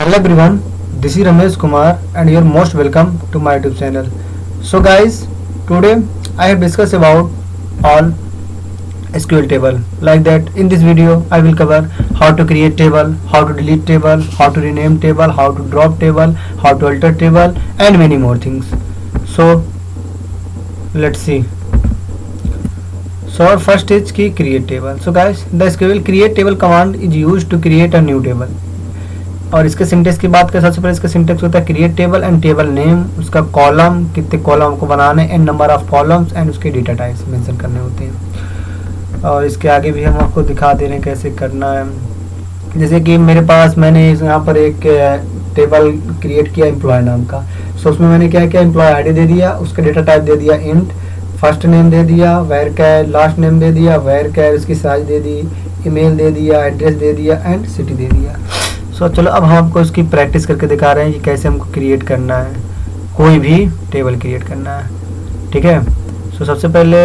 Hello everyone, this is Ramesh Kumar and you are most welcome to my YouTube channel. So guys, today I have discussed about all SQL table. Like that in this video I will cover how to create table, how to delete table, how to rename table, how to drop table, how to alter table and many more things. So let's see. So our first is key create table. So guys, the SQL create table command is used to create a new table. और इसके syntax की बात करें, सबसे पहले इसका syntax होता है create table and table name, उसका कॉलम कितने कॉलम को बनाने and number of columns and उसके डेटा टाइप्स मेंशन करने होते हैं। और इसके आगे भी हम आपको दिखा दे रहे हैं कैसे करना है। जैसे कि मेरे पास मैंने यहाँ पर एक टेबल क्रिएट किया एम्प्लॉय नाम का। सो उसमें मैंने क्या किया, एम्प्लॉय आईडी दे दिया, उसका डेटा टाइप दे दिया इंट, फर्स्ट नेम दे दिया, वेयर कैर, लास्ट नेम दे दिया, वेयर कैर, उसकी साइज दे दी, ईमेल दे दिया, एड्रेस दे दिया एंड सिटी दे दिया। सो चलो अब हम आपको इसकी प्रैक्टिस करके दिखा रहे हैं कि कैसे हमको क्रिएट करना है, कोई भी टेबल क्रिएट करना है। ठीक है। सो सबसे पहले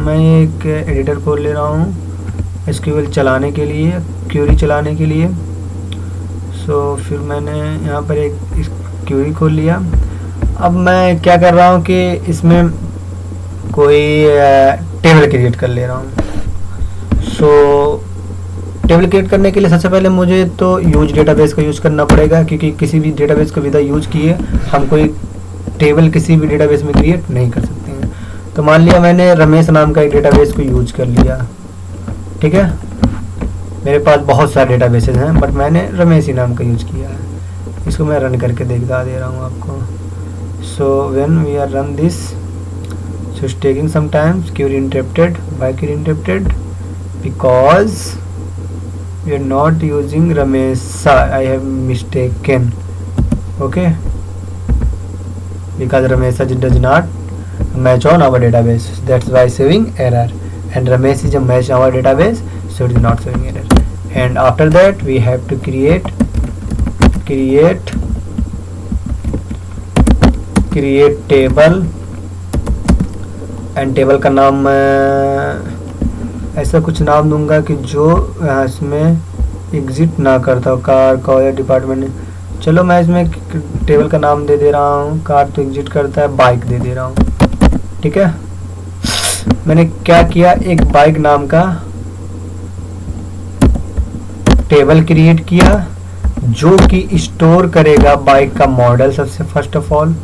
मैं एक एडिटर खोल ले रहा हूँ एसक्यूएल चलाने के लिए, क्यूरी चलाने के लिए। सो फिर मैंने यहाँ पर एक क्यूरी खोल लिया। अब मैं क्या कर रहा हूँ कि इसमें कोई टेबल क्रिएट कर ले रहा हूँ। सो टेबल क्रिएट करने के लिए सबसे पहले मुझे तो यूज डेटाबेस का यूज़ करना पड़ेगा, क्योंकि किसी भी डेटाबेस को बिना यूज किए हम कोई टेबल किसी भी डेटाबेस में क्रिएट नहीं कर सकते हैं। तो मान लिया मैंने रमेश नाम का एक डेटाबेस को यूज कर लिया। ठीक है। मेरे पास बहुत सारे डेटाबेसेस हैं बट मैंने रमेश ही नाम का यूज किया है। इसको मैं रन करके दिखा दे रहा हूँ आपको। So when we are run this, so it's taking some times, query interrupted, why query interrupted, because we are not using Ramesha, I have mistaken, okay, because Ramesha does not match on our database, that's why showing error, and Ramesh is a match our database, so it is not showing error. And after that we have to create table, and table का नाम ऐसा कुछ नाम दूंगा कि जो इसमें exit ना करता हो, कार का या डिपार्टमेंट। चलो मैं इसमें टेबल का नाम दे दे रहा हूँ, कार तो एग्जिट करता है, बाइक दे दे रहा हूँ। ठीक है। मैंने क्या किया, एक बाइक नाम का टेबल क्रिएट किया जो कि स्टोर करेगा बाइक का मॉडल सबसे first of all.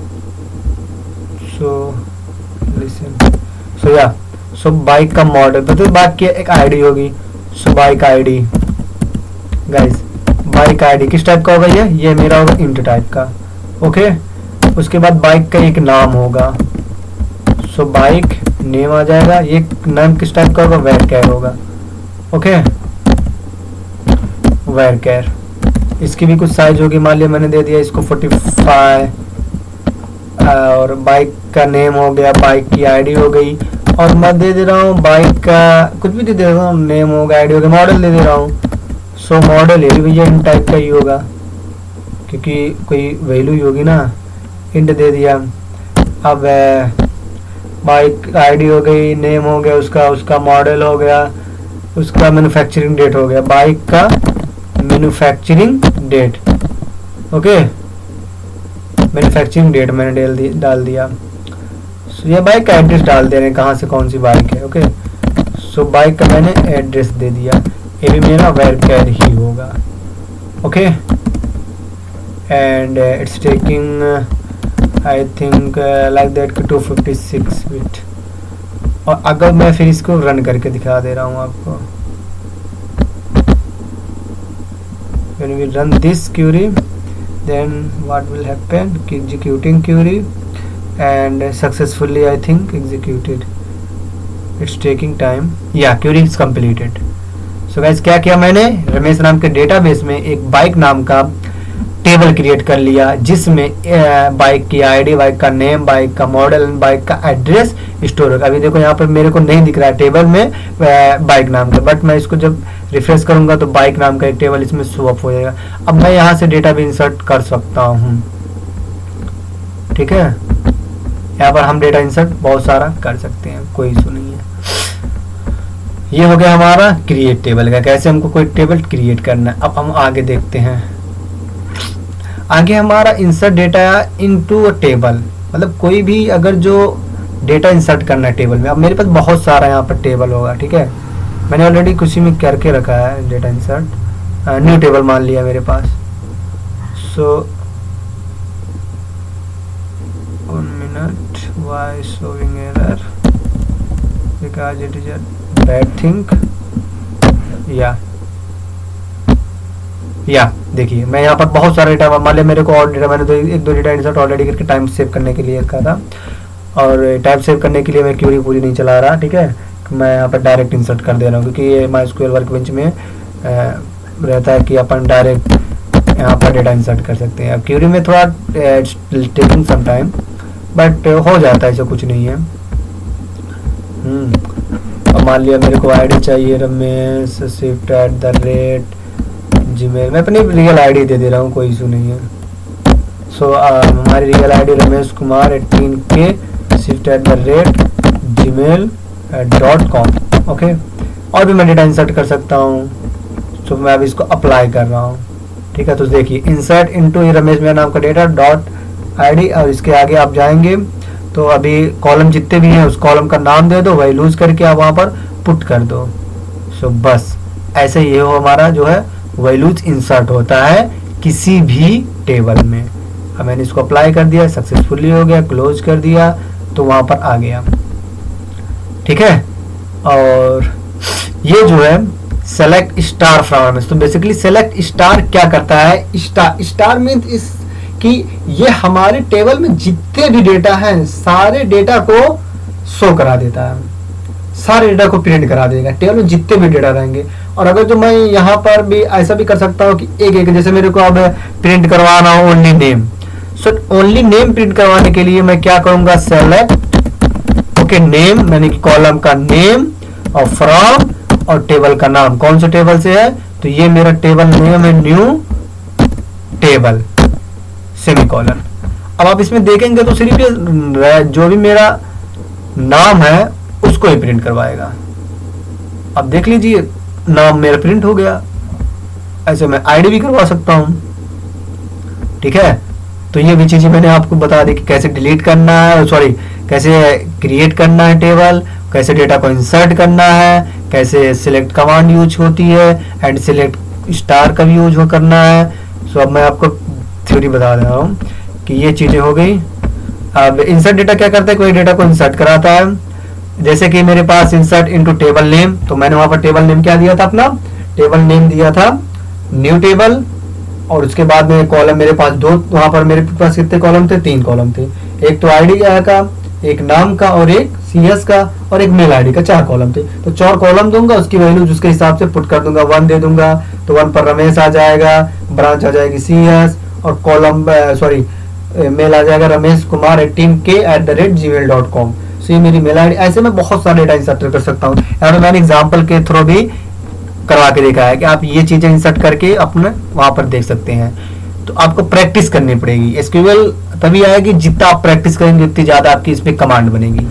So bike का मॉडल, तो बाइक की एक आईडी होगी। So bike ID, guys bike ID किस टाइप का होगा, ये मेरा होगा इंट टाइप का। ओके। उसके बाद बाइक का एक नाम होगा। सो बाइक नेम आ जाएगा, ये नाम किस टाइप का होगा, वेयर कैर होगा। ओके, वेयर कैर। इसकी भी कुछ साइज होगी, मान लिया मैंने दे दिया इसको 45, और बाइक का नेम हो गया, बाइक की आईडी हो गई, और मैं दे दे रहा हूँ बाइक का कुछ भी दे दे रहा हूँ, नेम होगा, आईडी होगा, मॉडल दे दे रहा हूँ। सो मॉडल ये भी भैया इन टाइप का ही होगा, क्योंकि कोई वैल्यू ही होगी ना। इंट दे दिया। अब बाइक आईडी हो गई, नेम हो गया, उसका मॉडल हो गया, उसका मैन्युफैक्चरिंग डेट हो गया, बाइक का manufacturing date. Okay, manufacturing date मैंने डाल दिया। ये बाइक का एड्रेस डाल दे रहे हैं, कहाँ से कौन सी बाइक है। ओके। सो बाइक का मैंने एड्रेस दे दिया, ये भी मेरा वेयर कैर ही होगा। Okay. And it's taking I think like that 256 bit. और अगर मैं फिर इसको रन करके दिखा दे रहा हूँ आपको। When we run this query, then what will happen, executing query and successfully I think executed, it's taking time, yeah, query is completed. So guys, क्या किया मैंने, रमेश नाम के डेटाबेस में एक बाइक नाम का टेबल क्रिएट कर लिया जिसमें बाइक की आईडी, बाइक का नेम, बाइक का मॉडल, बाइक का एड्रेस स्टोर होगा। अभी देखो यहाँ पर मेरे को नहीं दिख रहा है टेबल में बाइक नाम का, बट मैं इसको जब रिफ्रेश करूंगा तो बाइक नाम का एक टेबल इसमें शो अप हो जाएगा। अब मैं यहाँ से डेटा भी इंसर्ट कर सकता हूँ। ठीक है। यहाँ पर हम डेटा इंसर्ट बहुत सारा कर सकते हैं, कोई इशू नहीं है। ये हो गया हमारा क्रिएट टेबल का, कैसे हमको कोई टेबल क्रिएट करना है। अब हम आगे देखते हैं। आगे हमारा insert data into a table, मतलब कोई भी अगर जो डेटा इंसर्ट करना है टेबल में। अब मेरे पास बहुत सारा यहाँ पर टेबल होगा, ठीक है, मैंने ऑलरेडी कुछ में करके रखा है डेटा इंसर्ट, न्यू टेबल मान लिया मेरे पास। सो 1 minute, why showing error, because it is a bad thing। या देखिए मैं यहाँ पर बहुत सारा डेटा, मान लिया मेरे को और डेटा, मैंने तो एक दो डेटा इंसर्ट ऑलरेडी करके टाइम सेव करने के लिए रखा था, और टाइम सेव करने के लिए मैं क्यूरी पूरी नहीं चला रहा, ठीक है, मैं यहाँ पर डायरेक्ट इंसर्ट कर दे रहा हूँ, क्योंकि ये MySQL वर्कबेंच में रहता है कि अपन डायरेक्ट यहाँ पर डेटा इंसर्ट कर सकते हैं। अब क्यूरी में थोड़ा टेकिंग सम टाइम, बट हो जाता है, ऐसा कुछ नहीं है। अब मान लिया मेरे को आईडी चाहिए रमेश @gmail, मैं अपनी रियल आईडी दे रहा हूँ, कोई इशू नहीं है। सो हमारी real ID Ramesh Kumar 18K @gmail.com। Okay, और भी मैं डेटा इंसर्ट कर सकता हूँ। सो मैं अब इसको अप्लाई कर रहा हूँ, ठीक है। तो देखिए इंसर्ट इनटू रमेश मेरा नाम का डेटा डॉट आईडी, और इसके आगे आप जाएंगे तो अभी कॉलम जितने भी हैं उस कॉलम का नाम दे दो, वही लूज करके आप वहाँ पर पुट कर दो। सो बस ऐसे ये हो हमारा जो है वैल्यूज इंसर्ट होता है किसी भी टेबल में। अब मैंने इसको अप्लाई कर दिया, सक्सेसफुली हो गया, क्लोज कर दिया तो वहाँ पर आ गया, ठीक है। और ये जो है सेलेक्ट स्टार फ्रॉम, तो बेसिकली सेलेक्ट स्टार क्या करता है, स्टार मीन्स इस कि ये हमारे टेबल में जितने भी डेटा हैं सारे डेटा को शो करा देता है, सारे डेटा को प्रिंट करा देगा टेबल में जितने भी डेटा रहेंगे। और अगर जो मैं यहाँ पर भी ऐसा भी कर सकता हूँ कि एक एक, जैसे मेरे को अब प्रिंट करवाना हो only name, so only name print करवाने के लिए मैं क्या करूंगा, सेलेक्ट ओके नेम, मैंने कॉलम का नेम और फ्रॉम और टेबल का नाम, कौन से टेबल से है, तो ये मेरा टेबल नेम है न्यू टेबल सेमीकोलन। अब आप इसमें देखेंगे तो सिर्फ जो भी मेरा नाम है उसको ही प्रिंट करवाएगा। अब देख लीजिए नाम मेरा प्रिंट हो गया। ऐसे मैं आईडी भी करवा सकता हूं, ठीक है। तो ये भी चीजें मैंने आपको बता दी कि कैसे डिलीट करना है, सॉरी कैसे क्रिएट करना है टेबल, कैसे डेटा को इंसर्ट करना है, कैसे सिलेक्ट कमांड यूज होती है, एंड सिलेक्ट स्टार का भी यूज करना है। सो अब मैं आपको थ्योरी बता रहा हूँ कि ये चीजें हो गई। अब इंसर्ट डेटा क्या करता है, कोई डेटा को इंसर्ट कराता है, जैसे कि मेरे पास इंसर्ट इनटू टेबल नेम, तो मैंने वहां पर टेबल नेम क्या दिया था, अपना टेबल नेम दिया था न्यू टेबल, और उसके बाद में कॉलम मेरे पास दो, वहां पर मेरे पास कितने कॉलम थे, 3 कॉलम थे, एक तो आईडी का, एक नाम का, और एक CS का, और एक मेल आईडी का, 4 कॉलम थे। तो 4 कॉलम दूंगा, उसकी वैल्यू उसके हिसाब से पुट कर दूंगा, 1 दे दूंगा तो 1 पर रमेश आ जाएगा, ब्रांच आ जाएगी CS, और कॉलम सॉरी मेल आ जाएगा रमेश कुमार 18K @gmail.com। सो ये मेरी मेल आईडी। ऐसे मैं बहुत सारे डेटा इंसर्ट कर सकता हूँ, यहाँ पे मैंने एग्जाम्पल के थ्रू भी करवा के देखा है कि आप ये चीजें इंसर्ट करके अपने वहां पर देख सकते हैं। तो आपको प्रैक्टिस करनी पड़ेगी, SQL तभी आएगी जितना आप प्रैक्टिस करेंगे उतनी ज्यादा आपकी इसमें कमांड बनेगी।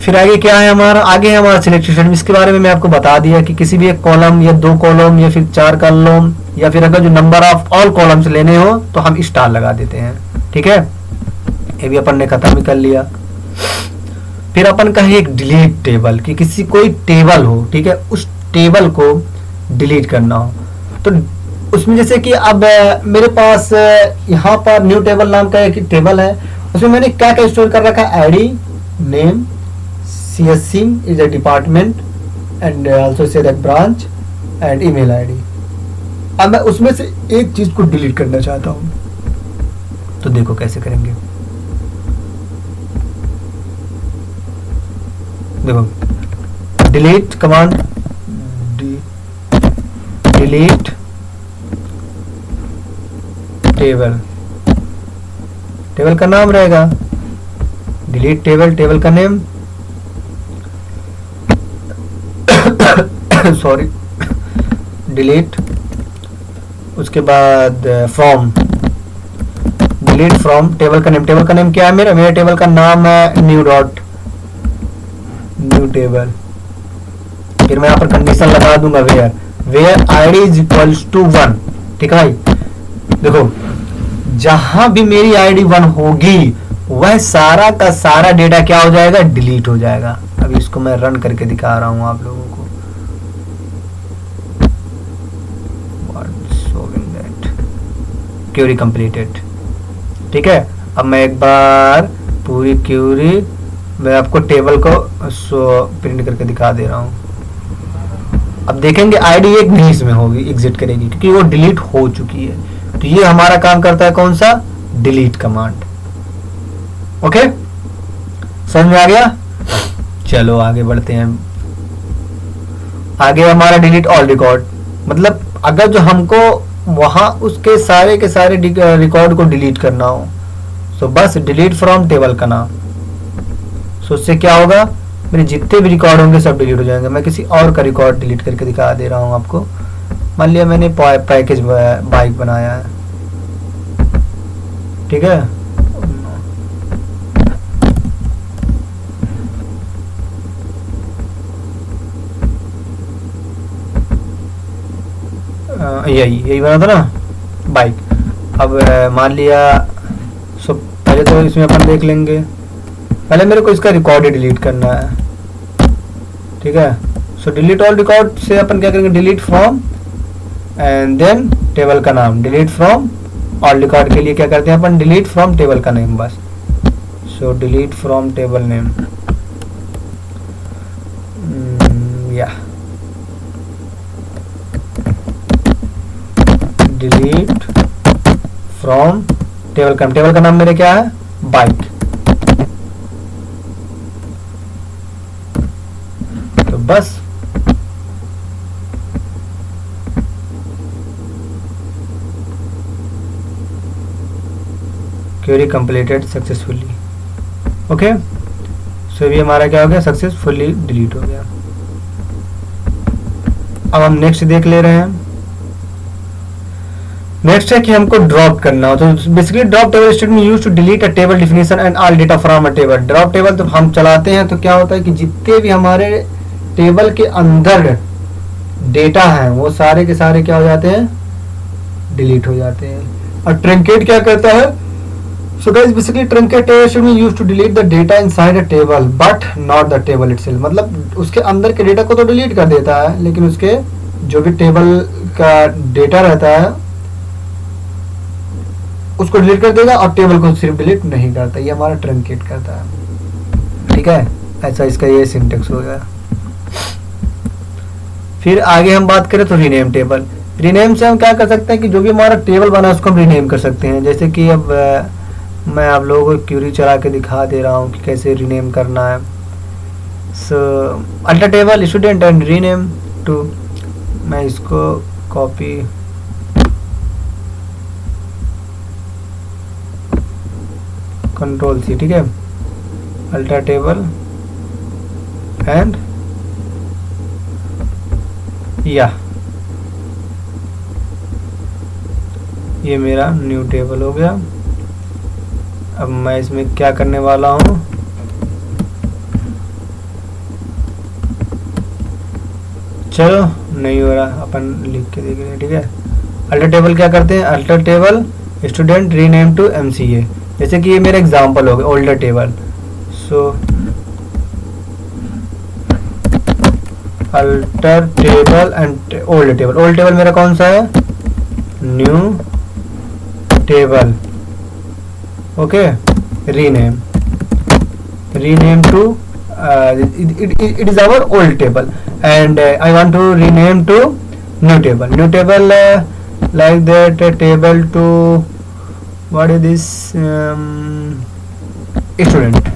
फिर आगे क्या है हमारा, आगे है हमारा सिलेक्शन। इसके बारे में मैं आपको बता दिया कि किसी भी एक कॉलम या 2 कॉलम या फिर 4 कॉलम, या फिर अगर जो नंबर ऑफ ऑल कॉलम्स लेने हो तो हम स्टार लगा देते हैं, ठीक है। ये भी अपन ने खत्म कर लिया। फिर अपन का है एक डिलीट टेबल, कि किसी कोई टेबल हो, ठीक है, उस टेबल को डिलीट करना हो। तो उसमें जैसे कि अब मेरे पास यहाँ पर न्यू टेबल नाम का एक टेबल है, उसमें मैंने क्या क्या स्टोर कर रखा है, ID, name, CSC is a department and also say that branch and email ID। अब मैं उसमें से एक चीज को डिलीट करना चाहता हूं, तो देखो कैसे करेंगे। देखो delete command, delete table, table का नाम रहेगा डिलीट टेबल, टेबल का नेम सॉरी डिलीट, उसके बाद फ्रॉम, डिलीट फ्रॉम टेबल का नेम। टेबल का नेम क्या है, मेरा टेबल का नाम है न्यू टेबल। फिर मैं यहाँ पर कंडीशन लगा दूंगा where ID is equals to 1, ठीक है भाई। देखो जहां भी मेरी आईडी 1 होगी वह सारा का सारा डेटा क्या हो जाएगा, डिलीट हो जाएगा। अभी इसको मैं रन करके दिखा रहा हूं आप लोगों को। क्यूरी कंप्लीटेड, ठीक है। अब मैं एक बार पूरी क्यूरी मैं आपको टेबल को प्रिंट करके दिखा दे रहा हूं। अब देखेंगे आईडी एक नहीं इसमें होगी, एग्जिट करेगी क्योंकि वो डिलीट हो चुकी है। तो ये हमारा काम करता है कौन सा, डिलीट कमांड। ओके, समझ में आ गया। चलो आगे बढ़ते हैं। आगे हमारा डिलीट ऑल रिकॉर्ड, मतलब अगर जो हमको वहां उसके सारे के सारे रिकॉर्ड को डिलीट करना हो, सो बस डिलीट फ्रॉम टेबल का नाम। सो उससे क्या होगा, मेरे जितने भी रिकॉर्ड होंगे सब डिलीट हो जाएंगे। मैं किसी और का रिकॉर्ड डिलीट करके दिखा दे रहा हूं आपको। मान लिया मैंने पैकेज बाइक बनाया है, ठीक है। यही बना था ना बाइक। अब मान लिया, सो पहले तो इसमें अपन देख लेंगे, पहले मेरे को इसका रिकॉर्ड ही डिलीट करना है, ठीक है। सो डिलीट ऑल रिकॉर्ड से अपन क्या करेंगे, delete from and then table का नाम। डिलीट फ्रॉम ऑल रिकॉर्ड के लिए क्या करते हैं अपन, डिलीट फ्रॉम टेबल का नेम बस। सो डिलीट फ्रॉम टेबल नेम, या डिलीट फ्रॉम टेबल का नाम मेरे क्या है, बाइक। तो बस क्वेरी कंप्लीटेड सक्सेसफुली। ओके, सो ये हमारा क्या हो गया, सक्सेसफुली डिलीट हो गया। अब हम नेक्स्ट देख ले रहे हैं। नेक्स्ट है कि हमको ड्रॉप करना हो। तो basically drop table statement use to delete a table definition and all data from a table. Drop table तो हम चलाते हैं तो क्या होता है कि जितने भी हमारे टेबल के अंदर डेटा हैं वो सारे के सारे क्या हो जाते हैं, डिलीट हो जाते हैं। और ट्रंकेट क्या कहता है, so guys basically truncate table statement use to delete the data inside a table but not the table itself. मतलब उसके अंदर के डेटा को तो डिलीट कर देता है लेकिन उसके जो भी टेबल का डेटा रहता है उसको डिलीट कर देगा और टेबल को सिर्फ डिलीट नहीं करता। ये हमारा ट्रंकेट करता है, ठीक है। ऐसा इसका ये सिंटेक्स हो गया। फिर आगे हम बात करें तो रीनेम टेबल। रीनेम से हम क्या कर सकते हैं कि जो भी हमारा टेबल बना है उसको हम रीनेम कर सकते हैं। जैसे कि अब मैं आप लोगों को क्यूरी चला के दिखा दे रहा हूँ कि कैसे रीनेम करना है। So alter table student and rename to, मैं इसको कॉपी कंट्रोल सी, ठीक है। अल्टर टेबल एंड या ये मेरा न्यू टेबल हो गया। अब मैं इसमें क्या करने वाला हूँ, चलो नहीं हो रहा, अपन लिख के देख रहे हैं, ठीक है। अल्टर टेबल क्या करते हैं, alter table student rename to MCA. जैसे कि ये मेरा एग्जांपल हो गया older table. So alter table and old table. Old table मेरा कौन सा है, new table, okay. Rename to it is our old table and I want to rename to new table like that table to what is this student,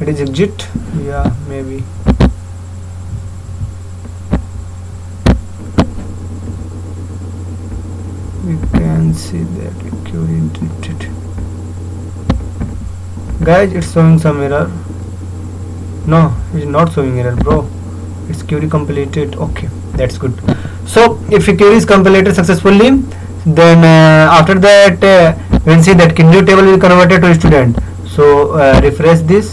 it is exit, yeah maybe we can see that query encrypted. Guys, it's showing some error. No, it's not showing error, bro. It's query completed. Okay, that's good. So if a query is completed successfully, then after that we'll see that new table will be converted to student. So refresh this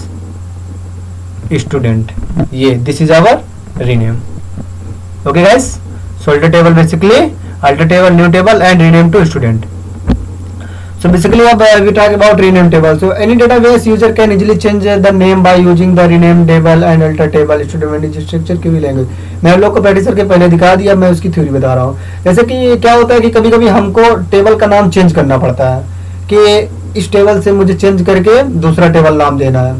student. Yeah, this is our rename. Okay guys, so alter table basically alter table, new table and rename to student. So basically we talk about rename table. So any database user can easily change the name by using the rename table and alter table student structure query language. मैं आप लोग को practice करके पहले दिखा दिया, मैं उसकी थ्योरी बता रहा हूँ. जैसे कि क्या होता है कि कभी कभी हमको टेबल का नाम चेंज करना पड़ता है कि इस टेबल से मुझे चेंज करके दूसरा टेबल नाम देना है.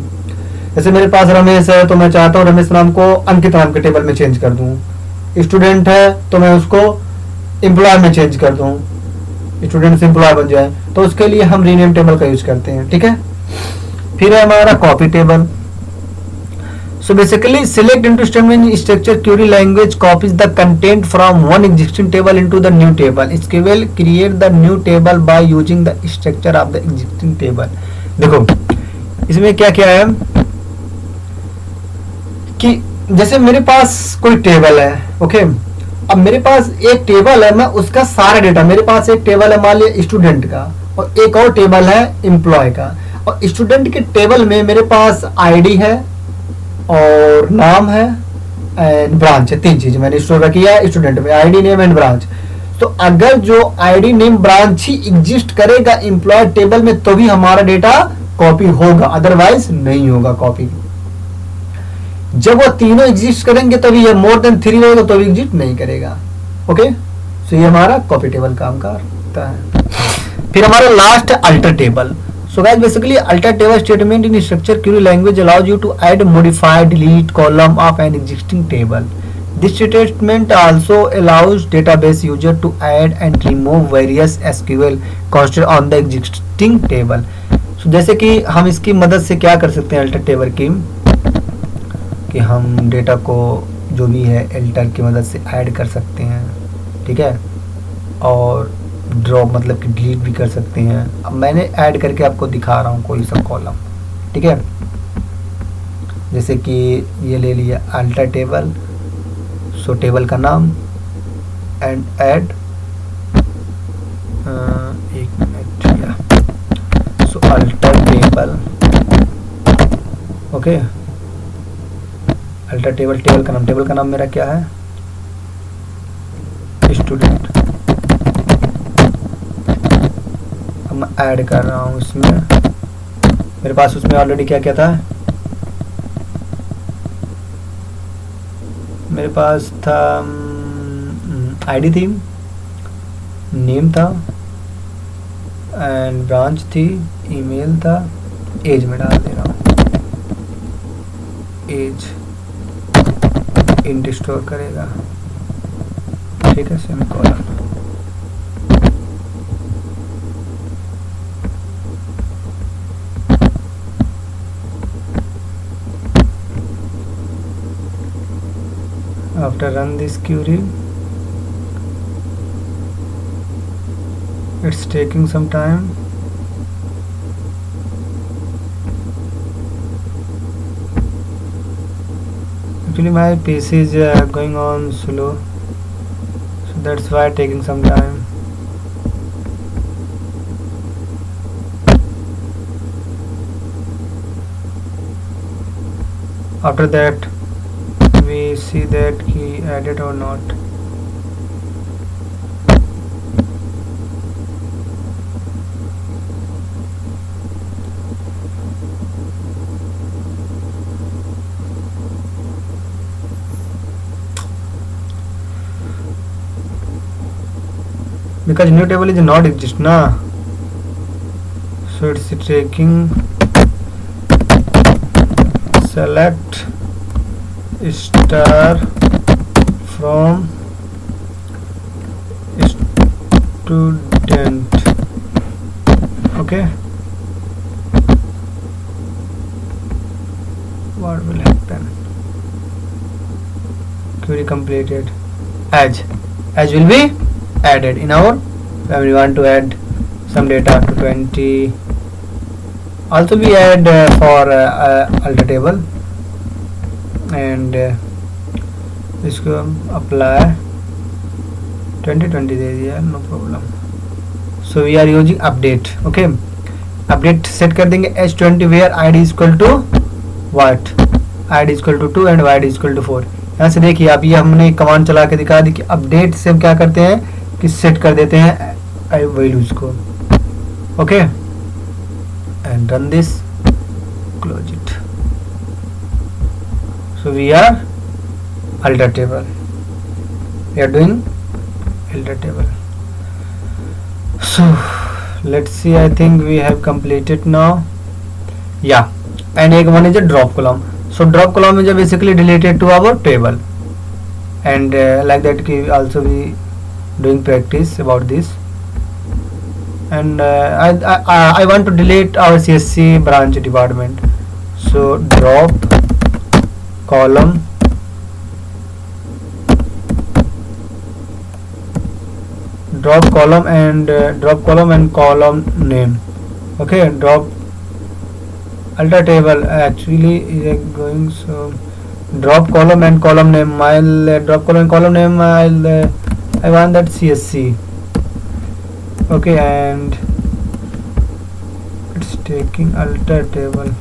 जैसे मेरे पास रमेश है तो मैं चाहता हूँ रमेश नाम को अंकित नाम के टेबल में चेंज कर दूँ. स्टूडेंट है तो मैं उसको एम्प्लॉय में चेंज कर दूँ, स्टूडेंट से एम्प्लॉय बन जाए. तो उसके लिए हम रीनेम टेबल का यूज करते हैं. ठीक है. फिर है हमारा copy table. So basically select into statement structure query language copies the content from one existing table into the new table. इसके will create the new table by using the structure of the existing table. देखो इसमें क्या क्या है कि जैसे मेरे पास कोई टेबल है. ओके अब मेरे पास एक टेबल है, मैं उसका सारा डेटा, मेरे पास एक टेबल है मान लिया स्टूडेंट का और एक और टेबल है एम्प्लॉय का. और स्टूडेंट के टेबल में मेरे पास आईडी है और नाम है एंड ब्रांच है. 3 चीज मैंने स्टोर किया है स्टूडेंट में, आईडी नेम एंड ब्रांच. तो अगर जो आईडी नेम ब्रांच ही एग्जिस्ट करेगा एम्प्लॉय टेबल में तो भी हमारा डेटा कॉपी होगा, अदरवाइज नहीं होगा कॉपी. जब वो तीनों एग्जिस्ट करेंगे तभी ये मोर देन 3 रहेगा तो भी एग्जिस्ट नहीं करेगा. ओके सो ये हमारा कॉपी टेबल काम करता है. फिर हमारा last alter table. So guys basically alter table statement in structure query language allows you to add modify delete column of an existing table. This statement also allows database user to add and remove various SQL constraint on the existing table. So जैसे कि हम इसकी मदद से क्या कर सकते हैं अल्टर टेबल की, कि हम डेटा को जो भी है अल्टर की मदद से ऐड कर सकते हैं. ठीक है. और ड्रॉप मतलब कि डिलीट भी कर सकते हैं. अब मैंने ऐड करके आपको दिखा रहा हूँ कोई सा कॉलम. ठीक है. जैसे कि ये ले लिया अल्टर टेबल. सो टेबल का नाम एंड ऐड एक minute. So alter table. Okay alter table. Table का नाम मेरा क्या है स्टूडेंट. अब मैं ऐड कर रहा हूँ इसमें. मेरे पास उसमें ऑलरेडी क्या क्या था, मेरे पास था आईडी थी, नेम था एंड ब्रांच थी, ईमेल था, एज में डाल दे रहा हूँ. एज इंट स्टोर करेगा. ठीक है. Semicolon. After run this query, it's taking some time. Actually my PC is going on slow, so that's why taking some time. After that we see that he added or not. Because new table is not exist na, so it's taking. Select star from student. Okay, what will happen? Query completed. As will be added in our, when we want to add some data up to 20. Also we add for alter table and इसको apply 2020 दे दिया, no problem. So we are using update. Okay, update set कर देंगे h20 where id is equal to what, id is equal to 2 and yd is equal to 4. यहाँ से देखिए अब ये हमने कमांड चला के दिखा दी कि अपडेट से हम क्या करते हैं कि सेट कर देते हैं वैल्यूज को. Okay, and run this, close it. So we are alter table, we are doing alter table. So let's see, I think we have completed now. Yeah, and one is a drop column. So drop column is basically related to our table, and like that also we doing practice about this. And I want to delete our CSC branch department. So drop column and column name. Okay, drop alter table actually is going. So drop column and column name. I'll drop column and column name. I want that CSC. Okay, and it's taking alter table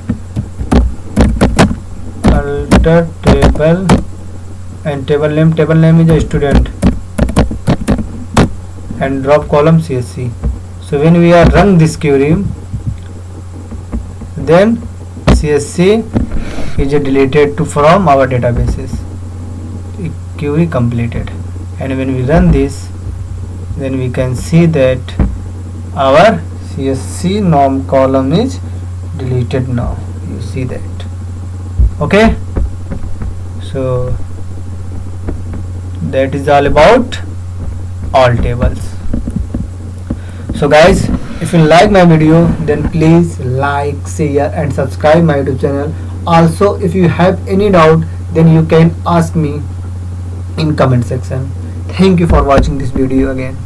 and table name is a student, and drop column CSC. So when we are run this query, then CSC is deleted from our databases. Query completed, and when we run this, then we can see that our CSC norm column is deleted now. You see that. Okay, so that is all about all tables. So guys, if you like my video, then please like, share and subscribe my YouTube channel. Also, if you have any doubt, then you can ask me in comment section. Thank you for watching this video again.